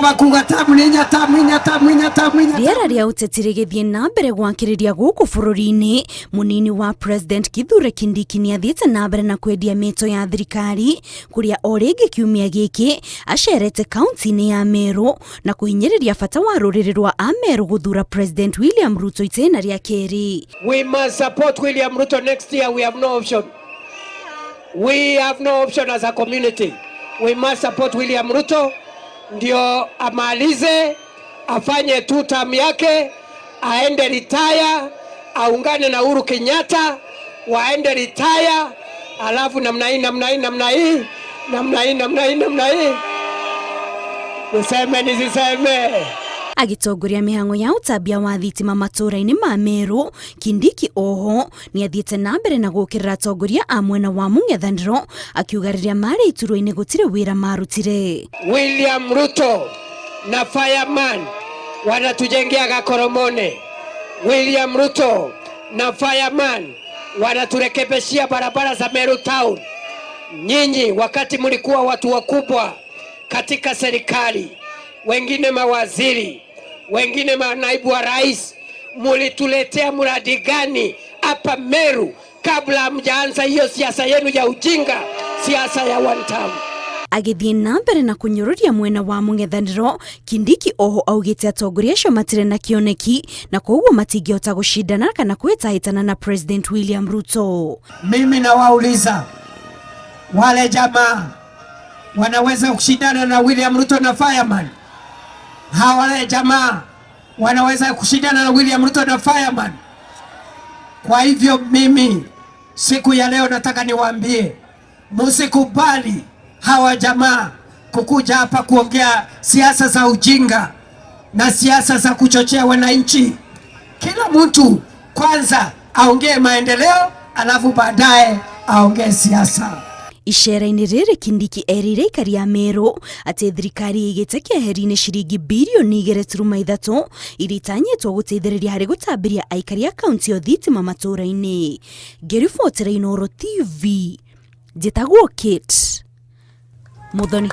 baba kuga tamwinya. Riera ria uteti rigithie na mbere gwakiriria guku bururi-ini, munini wa President Kithure Kindiki ni athiete na mbere na kwendia mito ya thirikari kuria o ringi kiumia giki acerete kaunti-ini ya Meru na kuhinyiriria bata wa ruriri rwa Ameru guthura President William Ruto itena ria keri. We must support William Ruto next year. We have no option. We have no option as a community. We must support William Ruto ndio amalize, afanye 2 term yake, aende retire, aungane na Uhuru Kenyatta, waende retire, alafu namna hii. Niseme nisiseme. Agitongoria mihango ya utabia wa thitima matura-ini ma Meru, Kindiki oho ni athiete na mbere na gukirira atongoria a mwena wa mung'ethaniro akiugariria mari ituro-ini gutire wira marutire. William Ruto na Fireman wanatujengea Gakoromone. William Ruto na Fireman wanaturekebishia barabara za Meru Town. Nyinyi wakati mlikuwa watu wakubwa katika serikali, wengine mawaziri, wengine manaibu wa rais, mulituletea mradi gani hapa Meru kabla hamjaanza hiyo siasa yenu ya ujinga, siasa ya one term? Agithie na mbere na kunyururia mwena wa mung'ethaniro, Kindiki oho augite atongoria acio matire na kioneki na koguo matingihota gucindana kana kwetahitana na President William Ruto. Mimi nawauliza, wale jamaa wanaweza kushindana na William Ruto na Fireman? Wale jamaa wanaweza kushindana na William Ruto na Fireman? Kwa hivyo mimi siku ya leo nataka niwaambie, msikubali hawa jamaa kukuja hapa kuongea siasa za ujinga na siasa za kuchochea wananchi. Kila mtu kwanza aongee maendeleo, alafu baadaye aongee siasa. Icera-ini riri Kindiki erire ikari ya Meru ati thirikari igite kieheri-ini ciringi birioni 2.3 iria itanyitwo guteithiriria hari gutambiria aikari a kaunti o thitima matura-ini. Ngiribotera Inooro TV, njitagwo Kate Muthoni.